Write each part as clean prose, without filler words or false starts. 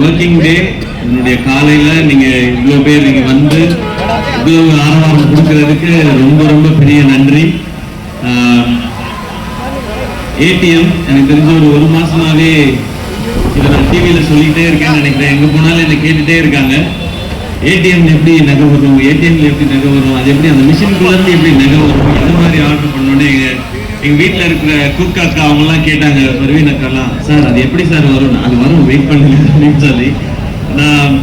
Working day என்னுடைய காலையில் நீங்கள் இவ்வளோ பேர் நீங்கள் வந்து இவ்வளோ ஆரவாரம் கொடுக்கறதுக்கு ரொம்ப ரொம்ப பெரிய நன்றி. ஏடிஎம் எனக்கு தெரிஞ்ச ஒரு மாசமாவே இதை நான் டிவியில் சொல்லிகிட்டே இருக்கேன்னு நினைக்கிறேன். எங்கே போனாலும் என்னை கேட்டுகிட்டே இருக்காங்க, ஏடிஎம்ல எப்படி நகை வரும், ஏடிஎம்ல எப்படி நகை வரும், அது எப்படி அந்த மிஷினுக்குள்ளேருந்து எப்படி நகை வரும், இந்த மாதிரி ஆர்டர் பண்ணோன்னே எங்கள் வீட்டில் இருக்கிற குக் அக்கா அவங்கெல்லாம் கேட்டாங்க, பர்வீன் அக்காலாம், சார் அது எப்படி சார் வரும், அது வரும் வெயிட் பண்ணுங்க அப்படின்னு சொல்லி. நான்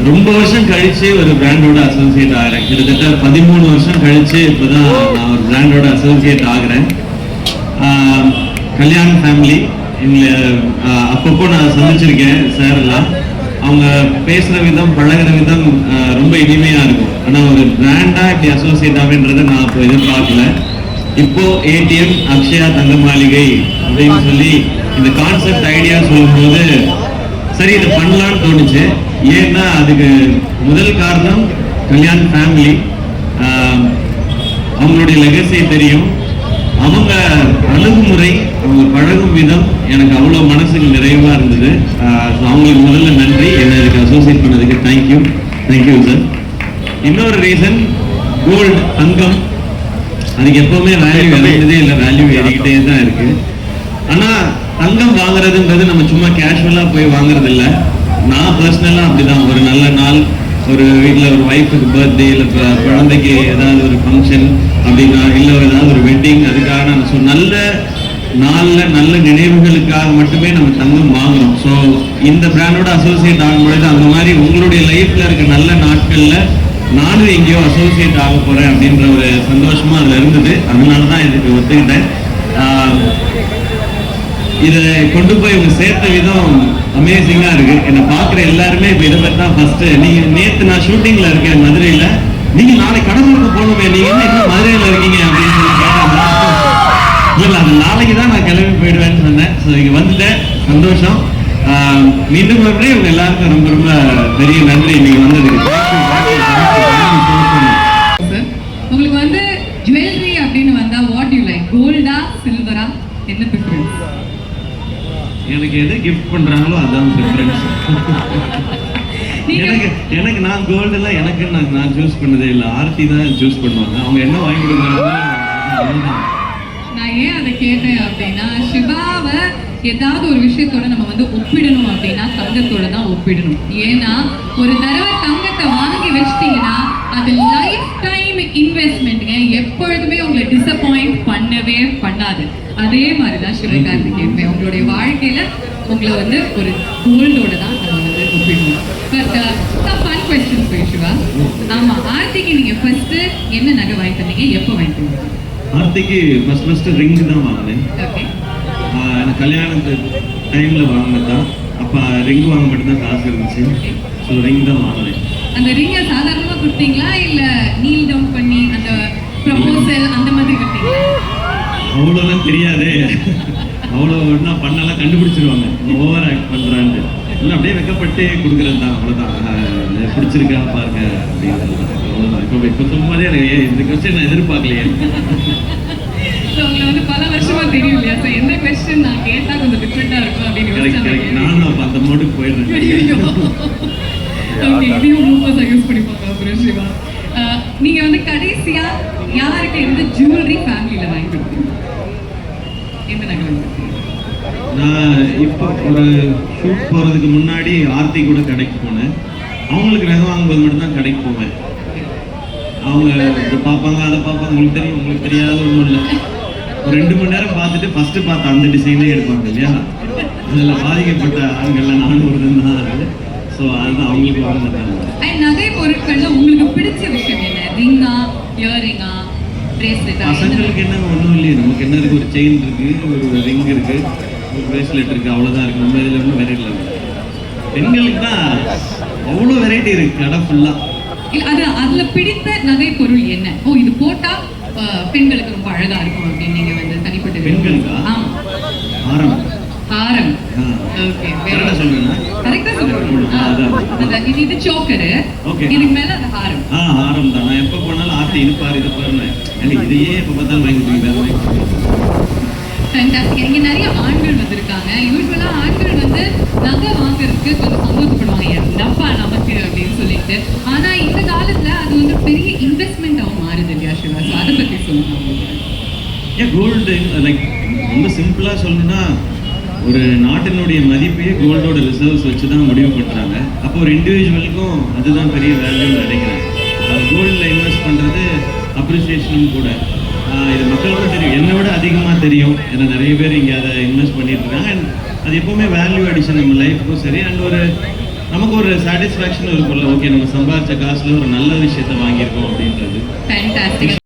ரொம்ப வருஷம் கழிச்சு ஒரு பிராண்டோட அசோசியேட் ஆகிறேன். கிட்டத்தட்ட 13 வருஷம் கழிச்சு இப்போதான் நான் ஒரு பிராண்டோட அசோசியேட் ஆகிறேன். கல்யாண ஃபேமிலி எங்களை அப்பப்போ நான் சந்திச்சிருக்கேன் சார் எல்லாம். அவங்க பேசுகிற விதம் பழகிற விதம் ரொம்ப இனிமையாக இருக்கும். ஆனால் ஒரு பிராண்டாக இப்படி அசோசியேட் ஆகுன்றதை நான் இப்போ எதிர்பார்க்கல. இப்போ ஏடிஎம் அக்ஷயா தங்க மாளிகை அப்படின்னு சொல்லி இந்த கான்செப்ட் ஐடியா சொல்லும்போது சரி இதை பண்ணலான்னு தோணுச்சு. ஏன்னா அதுக்கு முதல் காரணம் கல்யாண ஃபேமிலி, அவங்களுடைய லெகசி தெரியும், அவங்க அணுகுமுறை, அவங்க பழகும் விதம் எனக்கு அவ்வளோ மனசுக்கு நிறைவாக இருந்தது. அவங்களுக்கு முதல்ல நன்றி, என்னை இதுக்கு அசோசியேட் பண்ணதுக்கு. Thank you sir. இன்னொரு ரீசன், கோல்டு தங்கம், அதுக்கு எப்பவுமே வேல்யூ இறங்குறதே இல்லை, வேல்யூ ஏறிக்கிட்டே தான் இருக்கு. ஆனால் தங்கம் வாங்குறதுன்றது நம்ம சும்மா கேஷுவலாக போய் வாங்குறது இல்லை. நான் பர்சனலாக அப்படிதான், ஒரு நல்ல நாள், ஒரு வீட்டில் ஒரு ஒய்ஃபுக்கு பர்த்டே, இல்லை குழந்தைக்கு ஏதாவது ஒரு ஃபங்க்ஷன் அப்படின்னா, இல்லை ஏதாவது ஒரு வெட்டிங், அதுக்காக நான் நல்ல நாளில் நல்ல நினைவுகளுக்காக மட்டுமே நம்ம தங்கம் வாங்குறோம். ஸோ இந்த பிராண்டோட அசோசியேட் ஆகும்பொழுது அந்த மாதிரி உங்களுடைய லைஃப்பில் இருக்க நல்ல நாட்களில் நானும் எங்கேயோ அசோசியேட் ஆக போகிறேன் அப்படின்ற ஒரு சந்தோஷமாக அதில் இருந்தது. அதனால தான் இதுக்கு ஒத்துக்கிட்டேன். இதை கொண்டு போய் இவங்க சேர்த்த விதம் அமேசிங்காக இருக்குது. என்னை பார்க்குற எல்லாருமே இப்போ இதை பற்றி தான் ஃபஸ்ட்டு, நீங்கள் நேற்று நான் ஷூட்டிங்கில் இருக்கேன் மதுரையில், நீங்கள் நாளைக்கு கடலூருக்கு போகணுமே, நீங்கள் என்ன இன்னும் மதுரையில் இருக்கீங்க அப்படின்னு சொல்லி கேட்டாங்க. இல்லை அது நாளைக்கு தான் நான் கிளம்பி போயிடுவேன்னு சொன்னேன். ஸோ இங்கே வந்துட்டேன், சந்தோஷம். மீண்டும் மறுபடியும் இவங்க எல்லாருக்கும் ரொம்ப ரொம்ப பெரிய நன்றி நீங்கள் வந்ததுக்கு. உங்களுக்கு வந்து ஜுவல்லரி அப்படின்னு வந்தா வாட் யூ லைக், கோல்டா சில்வரா, என்ன ப்ரிஃபரன்ஸ்? எனக்கு எது கிஃப்ட் பண்றாங்களோ அதான் ப்ரிஃபரன்ஸ். எனக்கு நான் கோல்டு எல்லாம் எனக்கு நான் சூஸ் பண்ணதே இல்லை, ஆர்த்தி தான் சூஸ் பண்ணுவாங்க. அவங்க என்ன வாங்கி கொடுக்குறாங்க. நான் ஏன் அதை கேட்டேன் அப்படின்னா, சிவாவை ஏதாவது ஒரு விஷயத்தோட நம்ம வந்து ஒப்பிடணும் அப்படின்னா தங்கத்தோட தான் ஒப்பிடணும். ஏன்னா ஒரு தடவை தங்கத்தை வாங்கி வச்சிட்டீங்கன்னா அது லைஃப் டைம் இன்வெஸ்ட்மெண்ட்டுங்க, எப்பொழுதுமே உங்களை டிசப்பாயிண்ட் பண்ணவே பண்ணாது. அதே மாதிரி தான் சிவகார்த்திகேயன் உங்களுடைய வாழ்க்கையில உங்களை வந்து ஒரு கோல்டோட தான் நம்ம வந்து ஒப்பிடணும். பட் ஃபன் கொஸ்டின் போய் சிவா, ஆமா ஆர்த்திக்கு நீங்க ஃபர்ஸ்ட் என்ன நகை வாங்கி தந்தீங்க, எப்போ வாங்கி தந்தீங்க? ஆர்த்திக்கு ஃபர்ஸ்ட் ரிங் தான் வாங்கினேன். ஓகே, எனக்கு கல்யாணத்து டைமில் வாங்கினது தான். அப்போ ரிங் வாங்க மட்டும்தான் காசு இருந்துச்சு. ஸோ ரிங் தான் வாங்கினேன். அந்த ரிங்கை சாதாரணமாக கொடுத்தீங்களா இல்லை நீல் டவுன் பண்ணி அந்த ப்ரொபோசல் அந்த மாதிரி கொடுத்தீங்களா? அவ்வளோலாம் தெரியாது, அவ்வளோ ஒன்றா பண்ணலாம் கண்டுபிடிச்சிருவாங்க ஓவர் ஆக்ட் பண்ணுறான்ட்டு. இல்லை அப்படியே வெக்கப்பட்டு கொடுக்குறது தான், அவ்வளோதான். பிடிச்சிருக்கா பாருங்க அப்படின்றது தான், அவ்வளோதான். இப்போ சும்மாதே எனக்கு இந்த கொஸ்டின் நான் எதிர்பார்க்கலையே. உங்களை வந்து பல வருஷமா தெரியும் இல்லையா? ஸோ எந்த கொஸ்டின் நான் கேட்டால் கொஞ்சம் டிஃப்ரெண்டாக இருக்கும் அப்படின்னு நானும் அந்த மோடுக்கு போயிடுறேன். ஓகே, இதையும் ரொம்ப யூஸ் பண்ணிப்பாங்க அப்புறம் சிவா. நீங்கள் வந்து கடைசியாக யாருக்கு எந்த ஜுவல்லரி ஃபேமிலியில் வாங்கி கொடுத்தீங்க, எந்த நகை வாங்கி கொடுத்தீங்க? நான் இப்போ ஒரு ஷூட் போகிறதுக்கு முன்னாடி ஆர்த்தி கூட கடைக்கு போனேன். அவங்களுக்கு நகை வாங்கும்போது மட்டும்தான் கடைக்கு போவேன். அவங்க இதை பார்ப்பாங்க, அதை பார்ப்பாங்க, உங்களுக்கு தெரியும், உங்களுக்கு தெரியாத ஒன்றும் இல்லை. ஒரு 2 மணி நேரம் பார்த்துட்டு ஃபஸ்ட்டு பார்த்து அந்த டிசைனே எடுப்பாங்க இல்லையா? அதில் பாதிக்கப்பட்ட ஆண்களில் நானும் ஒரு தான். ஸோ அதுதான் அவங்களுக்கு வாங்கினது. நகை பொருட்கள்ல உங்களுக்கு பிடிச்ச விஷயம் என்ன? ரிங்கா, இயரிங்கா, பிரேஸ்லெட்டா? பசங்களுக்கு என்ன ஒன்றும் இல்லையே, நமக்கு என்ன இருக்குது, ஒரு செயின் இருக்குது, ஒரு ரிங் இருக்குது, ஒரு பிரேஸ்லெட் இருக்குது, அவ்வளோதான் இருக்குது. நம்ம இதில் ஒன்றும் வெரைட்டி இல்லை. பெண்களுக்கு தான் அவ்வளோ வெரைட்டி இருக்குது கடை ஃபுல்லாக. அது அதுல பிடித்த நகை பொருள் என்ன? ஓ இது போட்டா பெண்களுக்கு ரொம்ப அழகா இருக்கும் அப்படின்னு நீங்க வந்து தனிப்பட்ட பெண்களுக்கா? ஆமா, ஆரம். ஆரம். ஓகே, வேற சொல்றேன்னா கரெக்ட்டா சொல்றீங்க. இது சோக்கர், இதுக்கு மேல அது ஹாரம். ஹாரம் தான். நான் எப்ப போனாலும் ஆர்த்தி இது பாரு இது பாருன்னு, எனக்கு இதையே எப்ப பார்த்தாலும் வாங்கி கொடுப்பீங்க. ஃபேண்டாஸ்டிக். இங்க நிறைய ஆண்கள் வந்திருக்காங்க. யூஸ்வலா ஆண்கள் வந்து நகை வாங்குறதுக்கு கொஞ்சம் சந்தோஷப்படுவாங்க, என்னப்பா நமக்கு அப்படின்னு சொல்லிட்டு. ஆனா இந்த காலத்துல அது வந்து பெரிய இன்வெஸ்ட்மெண்ட்டாகவும் மாறுது இல்லையா சிவா? ஸோ அதை பத்தி சொல்லுங்க. ஏன் கோல்டு லைக் ரொம்ப சிம்பிளாக சொல்லணும்னா ஒரு நாட்டினுடைய மதிப்பையே கோல்டோட ரிசர்வ்ஸ் வச்சு தான் முடிவு பண்ணுறாங்க. அப்போ ஒரு இண்டிவிஜுவலுக்கும் அதுதான் பெரிய வேல்யூன்னு நினைக்கிறேன். கோல்டில் இன்வெஸ்ட் பண்ணுறது அப்ரிசியேஷனும் கூட. இது மக்களுக்கும் தெரியும், என்னை விட அதிகமாக தெரியும். ஏன்னா நிறைய பேர் இங்கே அதை இன்வெஸ்ட் பண்ணிட்டு இருக்காங்க. அண்ட் அது எப்போவுமே வேல்யூ அடிஷன் நம்ம லைஃப்புக்கும் சரி. அண்ட் ஒரு நமக்கு ஒரு சாட்டிஸ்ஃபேக்ஷன் இருக்கும்ல, ஓகே நம்ம சம்பாதிச்ச காசுல ஒரு நல்ல விஷயத்த வாங்கியிருக்கோம் அப்படின்றது. ஃபேண்டாஸ்டிக்.